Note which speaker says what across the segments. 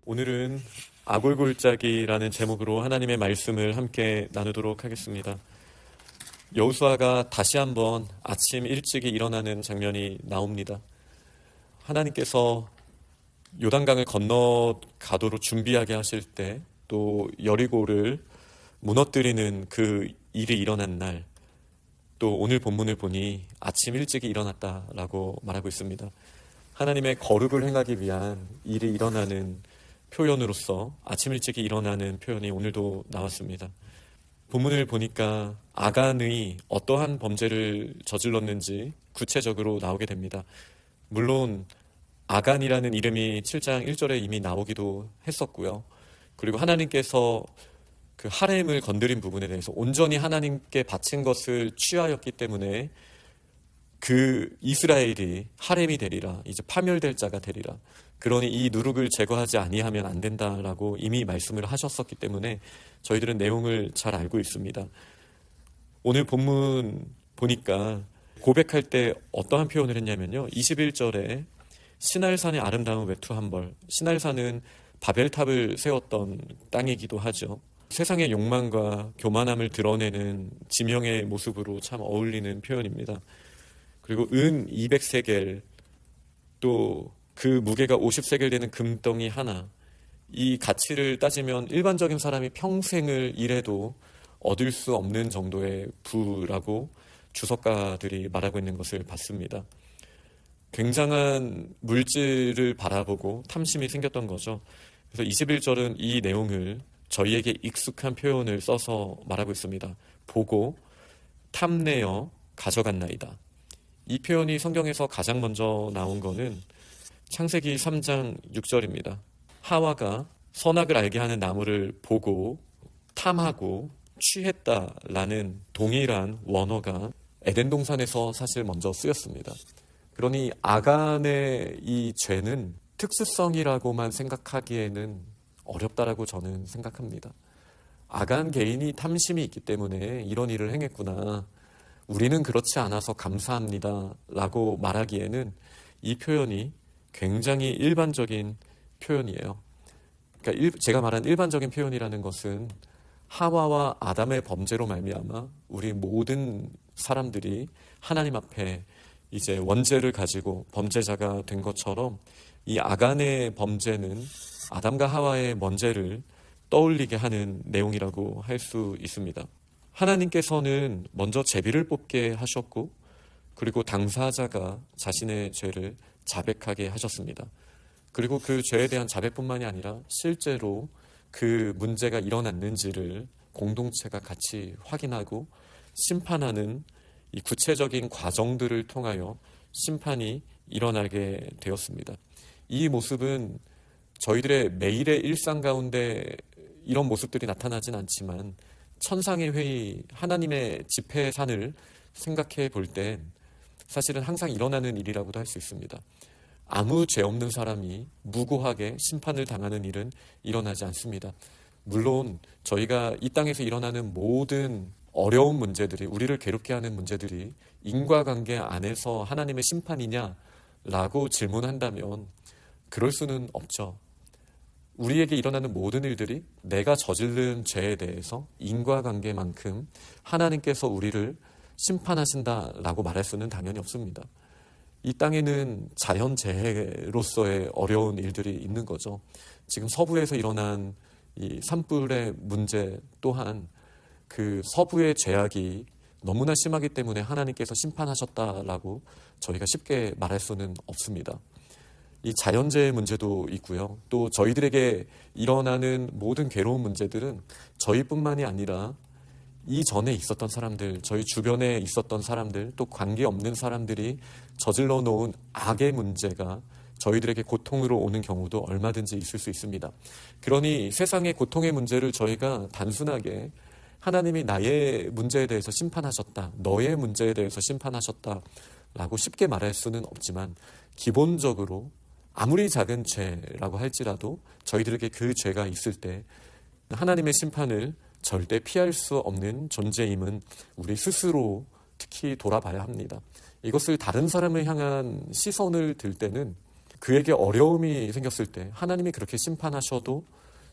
Speaker 1: 오늘은 아골골짜기라는 제목으로 하나님의 말씀을 함께 나누도록 하겠습니다. 여호수아가 다시 한번 아침 일찍이 일어나는 장면이 나옵니다. 하나님께서 요단강을 건너가도록 준비하게 하실 때, 또 여리고를 무너뜨리는 그 일이 일어난 날, 또 오늘 본문을 보니 아침 일찍이 일어났다라고 말하고 있습니다. 하나님의 거룩을 행하기 위한 일이 일어나는 표현으로서 아침 일찍이 일어나는 표현이 오늘도 나왔습니다. 본문을 보니까 아간의 어떠한 범죄를 저질렀는지 구체적으로 나오게 됩니다. 물론 아간이라는 이름이 7장 1절에 이미 나오기도 했었고요. 그리고 하나님께서 그 하렘을 건드린 부분에 대해서 온전히 하나님께 바친 것을 취하였기 때문에 그 이스라엘이 하렘이 되리라, 이제 파멸될 자가 되리라. 그러니 이 누룩을 제거하지 아니하면 안 된다라고 이미 말씀을 하셨었기 때문에 저희들은 내용을 잘 알고 있습니다. 오늘 본문 보니까 고백할 때 어떠한 표현을 했냐면요, 21절에 시날산의 아름다운 외투 한 벌. 시날산은 바벨탑을 세웠던 땅이기도 하죠. 세상의 욕망과 교만함을 드러내는 지명의 모습으로 참 어울리는 표현입니다. 그리고 은 200세겔, 또 그 무게가 50세겔 되는 금덩이 하나, 이 가치를 따지면 일반적인 사람이 평생을 일해도 얻을 수 없는 정도의 부라고 주석가들이 말하고 있는 것을 봤습니다. 굉장한 물질을 바라보고 탐심이 생겼던 거죠. 그래서 21절은 이 내용을 저희에게 익숙한 표현을 써서 말하고 있습니다. 보고 탐내어 가져갔나이다. 이 표현이 성경에서 가장 먼저 나온 거는 창세기 3장 6절입니다. 하와가 선악을 알게 하는 나무를 보고 탐하고 취했다라는 동일한 원어가 에덴 동산에서 사실 먼저 쓰였습니다. 그러니 아간의 이 죄는 특수성이라고만 생각하기에는 어렵다라고 저는 생각합니다. 아간 개인이 탐심이 있기 때문에 이런 일을 행했구나, 우리는 그렇지 않아서 감사합니다 라고 말하기에는 이 표현이 굉장히 일반적인 표현이에요. 그러니까 제가 말한 일반적인 표현이라는 것은 하와와 아담의 범죄로 말미암아 우리 모든 사람들이 하나님 앞에 이제 원죄를 가지고 범죄자가 된 것처럼, 이 아간의 범죄는 아담과 하와의 원죄를 떠올리게 하는 내용이라고 할 수 있습니다. 하나님께서는 먼저 제비를 뽑게 하셨고, 그리고 당사자가 자신의 죄를 자백하게 하셨습니다. 그리고 그 죄에 대한 자백뿐만이 아니라 실제로 그 문제가 일어났는지를 공동체가 같이 확인하고 심판하는 이 구체적인 과정들을 통하여 심판이 일어나게 되었습니다. 이 모습은 저희들의 매일의 일상 가운데 이런 모습들이 나타나진 않지만 천상의 회의, 하나님의 집회산을 생각해 볼 땐 사실은 항상 일어나는 일이라고도 할 수 있습니다. 아무 죄 없는 사람이 무고하게 심판을 당하는 일은 일어나지 않습니다. 물론 저희가 이 땅에서 일어나는 모든 어려운 문제들이, 우리를 괴롭게 하는 문제들이 인과관계 안에서 하나님의 심판이냐라고 질문한다면 그럴 수는 없죠. 우리에게 일어나는 모든 일들이 내가 저지른 죄에 대해서 인과관계만큼 하나님께서 우리를 심판하신다라고 말할 수는 당연히 없습니다. 이 땅에는 자연재해로서의 어려운 일들이 있는 거죠. 지금 서부에서 일어난 이 산불의 문제 또한 그 서부의 죄악이 너무나 심하기 때문에 하나님께서 심판하셨다라고 저희가 쉽게 말할 수는 없습니다. 이 자연재해 문제도 있고요. 또 저희들에게 일어나는 모든 괴로운 문제들은 저희뿐만이 아니라 이전에 있었던 사람들, 저희 주변에 있었던 사람들, 또 관계없는 사람들이 저질러 놓은 악의 문제가 저희들에게 고통으로 오는 경우도 얼마든지 있을 수 있습니다. 그러니 세상의 고통의 문제를 저희가 단순하게 하나님이 나의 문제에 대해서 심판하셨다, 너의 문제에 대해서 심판하셨다 라고 쉽게 말할 수는 없지만, 기본적으로 아무리 작은 죄라고 할지라도 저희들에게 그 죄가 있을 때 하나님의 심판을 절대 피할 수 없는 존재임은 우리 스스로 특히 돌아봐야 합니다. 이것을 다른 사람을 향한 시선을 들 때는 그에게 어려움이 생겼을 때 하나님이 그렇게 심판하셔도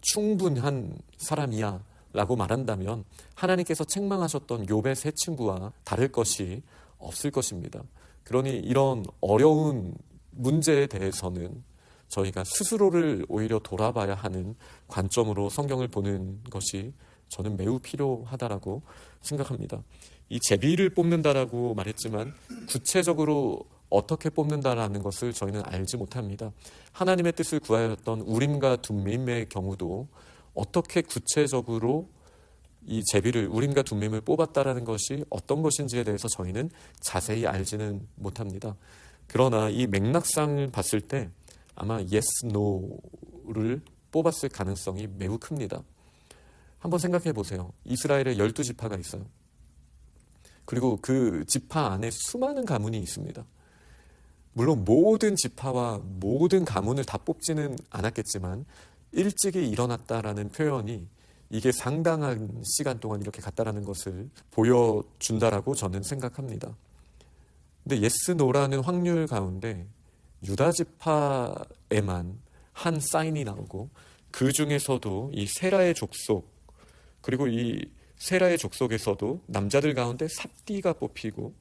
Speaker 1: 충분한 사람이야 라고 말한다면 하나님께서 책망하셨던 욥의 세 친구와 다를 것이 없을 것입니다. 그러니 이런 어려운 문제에 대해서는 저희가 스스로를 오히려 돌아봐야 하는 관점으로 성경을 보는 것이 저는 매우 필요하다라고 생각합니다. 이 제비를 뽑는다라고 말했지만 구체적으로 어떻게 뽑는다라는 것을 저희는 알지 못합니다. 하나님의 뜻을 구하였던 우림과 둠밈의 경우도 어떻게 구체적으로 이 제비를 우림과 둠밈을 뽑았다라는 것이 어떤 것인지에 대해서 저희는 자세히 알지는 못합니다. 그러나 이 맥락상을 봤을 때 아마 yes, no를 뽑았을 가능성이 매우 큽니다. 한번 생각해 보세요. 이스라엘에 12지파가 있어요. 그리고 그 지파 안에 수많은 가문이 있습니다. 물론 모든 지파와 모든 가문을 다 뽑지는 않았겠지만 일찍이 일어났다라는 표현이 이게 상당한 시간 동안 이렇게 갔다라는 것을 보여준다라고 저는 생각합니다. 근데 예스 노라는 확률 가운데 유다 지파에만 한 사인이 나오고 그 중에서도 이 세라의 족속 그리고 이 세라의 족속에서도 남자들 가운데 삽디가 뽑히고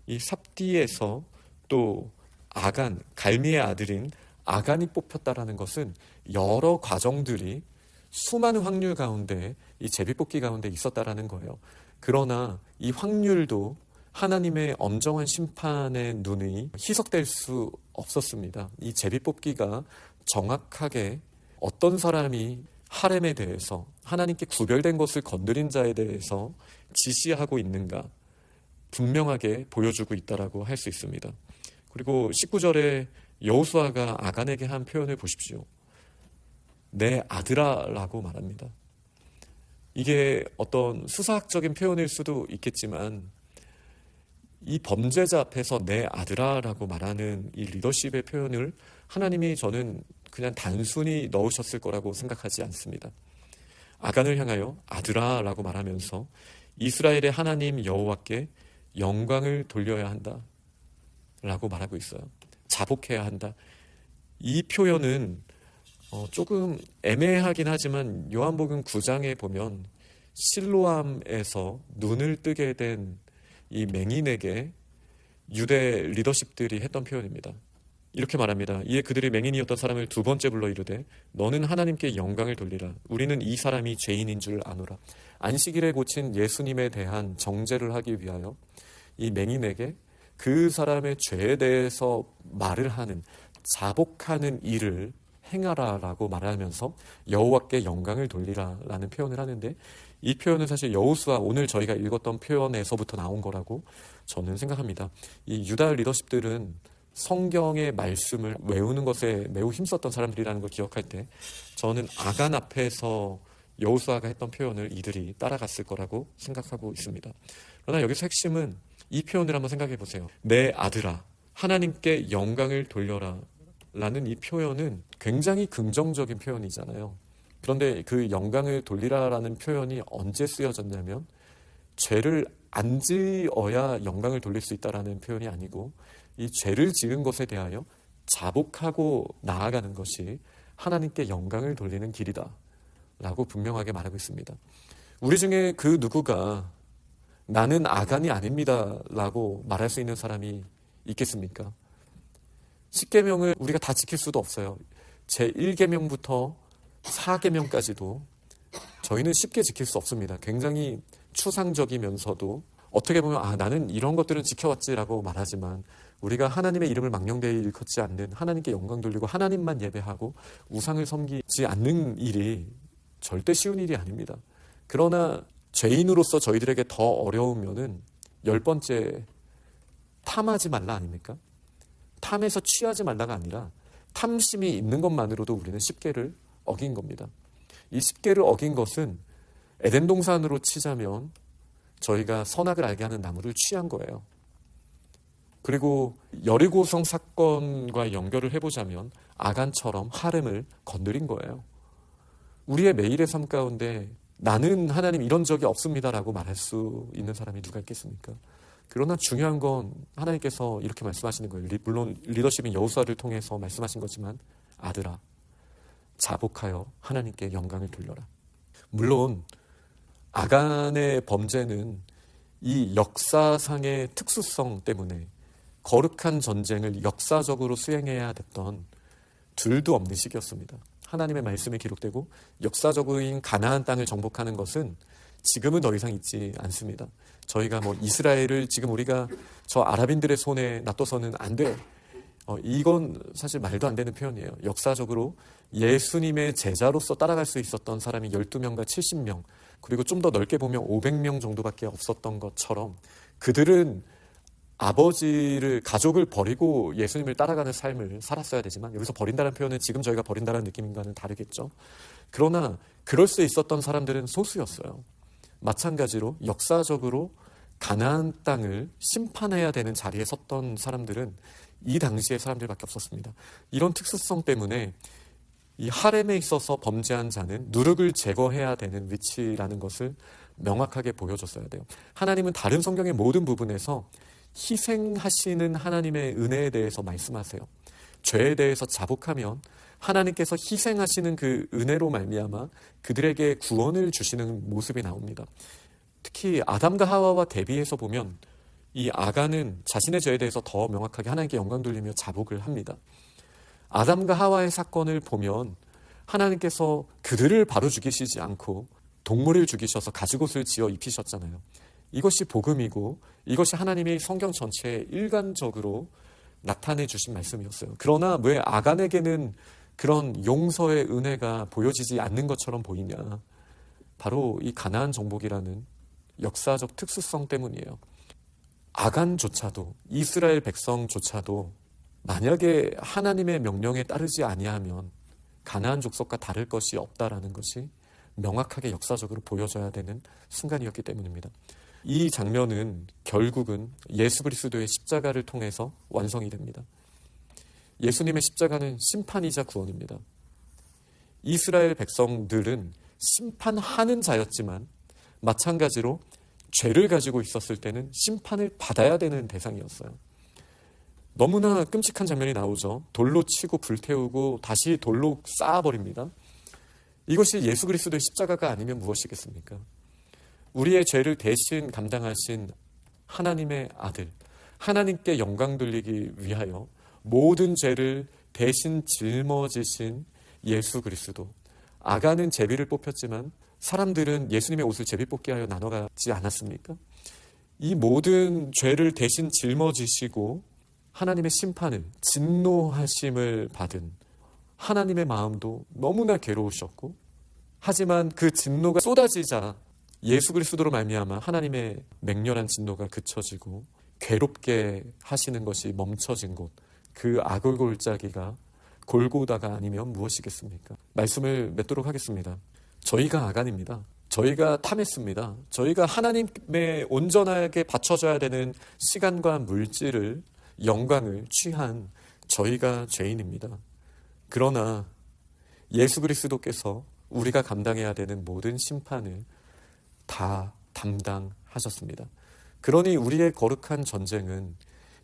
Speaker 1: 이 삽디에서 또 아간, 갈미의 아들인 아간이 뽑혔다라는 것은 여러 과정들이 수많은 확률 가운데 이 제비뽑기 가운데 있었다라는 거예요. 그러나 이 확률도 하나님의 엄정한 심판의 눈이 희석될 수 없었습니다. 이 제비뽑기가 정확하게 어떤 사람이 하렘에 대해서 하나님께 구별된 것을 건드린 자에 대해서 지시하고 있는가 분명하게 보여주고 있다라고 할 수 있습니다. 그리고 19절에 여호수아가 아간에게 한 표현을 보십시오. 내 아들아라고 말합니다. 이게 어떤 수사학적인 표현일 수도 있겠지만 이 범죄자 앞에서 내 아들아라고 말하는 이 리더십의 표현을 하나님이 저는 그냥 단순히 넣으셨을 거라고 생각하지 않습니다. 아간을 향하여 아들아라고 말하면서 이스라엘의 하나님 여호와께 영광을 돌려야 한다 라고 말하고 있어요. 자복해야 한다. 이 표현은 조금 애매하긴 하지만 요한복음 9장에 보면 실로암에서 눈을 뜨게 된 이 맹인에게 유대 리더십들이 했던 표현입니다. 이렇게 말합니다. 이에 그들이 맹인이었던 사람을 두 번째 불러 이르되 너는 하나님께 영광을 돌리라. 우리는 이 사람이 죄인인 줄 아노라. 안식일에 고친 예수님에 대한 정죄를 하기 위하여 이 맹인에게 그 사람의 죄에 대해서 말을 하는 자복하는 일을 행하라라고 말하면서 여호와께 영광을 돌리라라는 표현을 하는데 이 표현은 사실 여호수아 오늘 저희가 읽었던 표현에서부터 나온 거라고 저는 생각합니다. 이 유다 리더십들은 성경의 말씀을 외우는 것에 매우 힘썼던 사람들이라는 걸 기억할 때 저는 아간 앞에서 여호수아가 했던 표현을 이들이 따라갔을 거라고 생각하고 있습니다. 그러나 여기서 핵심은 이 표현을 한번 생각해 보세요. 내 아들아 하나님께 영광을 돌려라 라는 이 표현은 굉장히 긍정적인 표현이잖아요. 그런데 그 영광을 돌리라라는 표현이 언제 쓰여졌냐면 죄를 안 지어야 영광을 돌릴 수 있다라는 표현이 아니고 이 죄를 지은 것에 대하여 자복하고 나아가는 것이 하나님께 영광을 돌리는 길이다 라고 분명하게 말하고 있습니다. 우리 중에 그 누구가 나는 아간이 아닙니다 라고 말할 수 있는 사람이 있겠습니까? 10계명을 우리가 다 지킬 수도 없어요. 제1계명부터 4계명까지도 저희는 쉽게 지킬 수 없습니다. 굉장히 추상적이면서도 어떻게 보면 나는 이런 것들은 지켜왔지라고 말하지만 우리가 하나님의 이름을 망령되이 일컫지 않는 하나님께 영광 돌리고 하나님만 예배하고 우상을 섬기지 않는 일이 절대 쉬운 일이 아닙니다. 그러나 죄인으로서 저희들에게 더 어려우면은 10번째 탐하지 말라 아닙니까? 탐에서 취하지 말라가 아니라 탐심이 있는 것만으로도 우리는 10계를 어긴 겁니다. 이 10계를 어긴 것은 에덴 동산으로 치자면 저희가 선악을 알게 하는 나무를 취한 거예요. 그리고 여리고성 사건과 연결을 해보자면 아간처럼 하렘을 건드린 거예요. 우리의 매일의 삶 가운데 나는 하나님 이런 적이 없습니다라고 말할 수 있는 사람이 누가 있겠습니까? 그러나 중요한 건 하나님께서 이렇게 말씀하시는 거예요. 물론 리더십인 여호수아를 통해서 말씀하신 거지만 아들아, 자복하여 하나님께 영광을 돌려라. 물론 아간의 범죄는 이 역사상의 특수성 때문에 거룩한 전쟁을 역사적으로 수행해야 됐던 둘도 없는 시기였습니다. 하나님의 말씀이 기록되고 역사적인 가나안 땅을 정복하는 것은 지금은 더 이상 있지 않습니다. 저희가 이스라엘을 지금 우리가 저 아랍인들의 손에 놔둬서는 안 돼. 이건 사실 말도 안 되는 표현이에요. 역사적으로 예수님의 제자로서 따라갈 수 있었던 사람이 12명과 70명, 그리고 좀 더 넓게 보면 500명 정도밖에 없었던 것처럼 그들은 아버지를, 가족을 버리고 예수님을 따라가는 삶을 살았어야 되지만, 여기서 버린다는 표현은 지금 저희가 버린다는 느낌과는 다르겠죠. 그러나 그럴 수 있었던 사람들은 소수였어요. 마찬가지로 역사적으로 가나안 땅을 심판해야 되는 자리에 섰던 사람들은 이 당시의 사람들밖에 없었습니다. 이런 특수성 때문에 이 하렘에 있어서 범죄한 자는 누룩을 제거해야 되는 위치라는 것을 명확하게 보여줬어야 돼요. 하나님은 다른 성경의 모든 부분에서 희생하시는 하나님의 은혜에 대해서 말씀하세요. 죄에 대해서 자복하면 하나님께서 희생하시는 그 은혜로 말미암아 그들에게 구원을 주시는 모습이 나옵니다. 특히 아담과 하와와 대비해서 보면 이 아간은 자신의 죄에 대해서 더 명확하게 하나님께 영광 돌리며 자복을 합니다. 아담과 하와의 사건을 보면 하나님께서 그들을 바로 죽이시지 않고 동물을 죽이셔서 가죽옷을 지어 입히셨잖아요. 이것이 복음이고 이것이 하나님이 성경 전체에 일관적으로 나타내 주신 말씀이었어요. 그러나 왜 아간에게는 그런 용서의 은혜가 보여지지 않는 것처럼 보이냐? 바로 이 가나안 정복이라는 역사적 특수성 때문이에요. 아간조차도, 이스라엘 백성조차도 만약에 하나님의 명령에 따르지 아니하면 가나안 족속과 다를 것이 없다라는 것이 명확하게 역사적으로 보여져야 되는 순간이었기 때문입니다. 이 장면은 결국은 예수 그리스도의 십자가를 통해서 완성이 됩니다. 예수님의 십자가는 심판이자 구원입니다. 이스라엘 백성들은 심판하는 자였지만 마찬가지로 죄를 가지고 있었을 때는 심판을 받아야 되는 대상이었어요. 너무나 끔찍한 장면이 나오죠. 돌로 치고 불태우고 다시 돌로 쌓아버립니다. 이것이 예수 그리스도의 십자가가 아니면 무엇이겠습니까? 우리의 죄를 대신 감당하신 하나님의 아들, 하나님께 영광 돌리기 위하여 모든 죄를 대신 짊어지신 예수 그리스도. 아간은 제비를 뽑혔지만 사람들은 예수님의 옷을 제비 뽑기 하여 나눠가지 않았습니까? 이 모든 죄를 대신 짊어지시고 하나님의 심판을, 진노하심을 받은 하나님의 마음도 너무나 괴로우셨고, 하지만 그 진노가 쏟아지자 예수 그리스도로 말미암아 하나님의 맹렬한 진노가 그쳐지고 괴롭게 하시는 것이 멈춰진 곳, 그 아골골짜기가 골고다가 아니면 무엇이겠습니까? 말씀을 맺도록 하겠습니다. 저희가 아간입니다. 저희가 탐했습니다. 저희가 하나님의 온전하게 바쳐져야 되는 시간과 물질을, 영광을 취한 저희가 죄인입니다. 그러나 예수 그리스도께서 우리가 감당해야 되는 모든 심판을 다 담당하셨습니다. 그러니 우리의 거룩한 전쟁은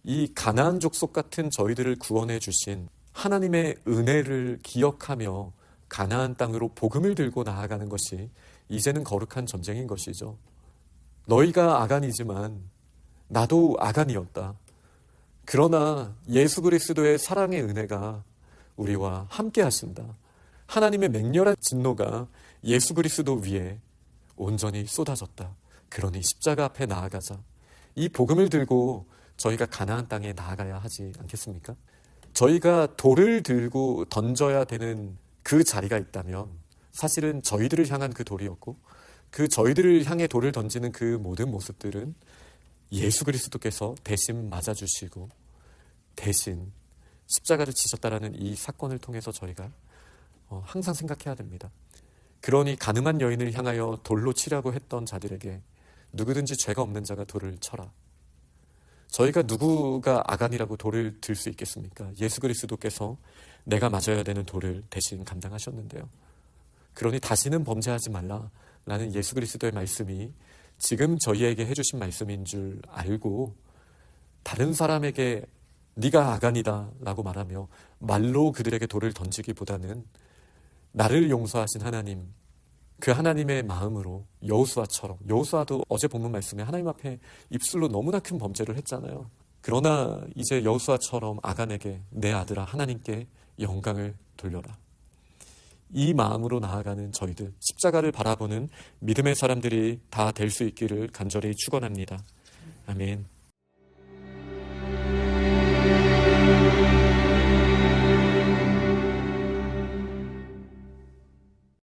Speaker 1: 이 가나안 족속 같은 저희들을 구원해 주신 하나님의 은혜를 기억하며 가나안 땅으로 복음을 들고 나아가는 것이 이제는 거룩한 전쟁인 것이죠. 너희가 아간이지만 나도 아간이었다. 그러나 예수 그리스도의 사랑의 은혜가 우리와 함께 하신다. 하나님의 맹렬한 진노가 예수 그리스도 위에 온전히 쏟아졌다. 그러니 십자가 앞에 나아가자. 이 복음을 들고 저희가 가나안 땅에 나아가야 하지 않겠습니까? 저희가 돌을 들고 던져야 되는 그 자리가 있다면 사실은 저희들을 향한 그 돌이었고, 그 저희들을 향해 돌을 던지는 그 모든 모습들은 예수 그리스도께서 대신 맞아주시고 대신 십자가를 지셨다라는 이 사건을 통해서 저희가 항상 생각해야 됩니다. 그러니 가늠한 여인을 향하여 돌로 치려고 했던 자들에게 누구든지 죄가 없는 자가 돌을 쳐라. 저희가 누구가 아간이라고 돌을 들 수 있겠습니까? 예수 그리스도께서 내가 맞아야 되는 돌을 대신 감당하셨는데요. 그러니 다시는 범죄하지 말라라는 예수 그리스도의 말씀이 지금 저희에게 해주신 말씀인 줄 알고 다른 사람에게 네가 아간이다 라고 말하며 말로 그들에게 돌을 던지기보다는 나를 용서하신 하나님, 그 하나님의 마음으로 여호수아처럼, 여호수아도 어제 본문 말씀에 하나님 앞에 입술로 너무나 큰 범죄를 했잖아요. 그러나 이제 여호수아처럼 아간에게 내 아들아 하나님께 영광을 돌려라. 이 마음으로 나아가는 저희들, 십자가를 바라보는 믿음의 사람들이 다 될 수 있기를 간절히 축원합니다. 아멘.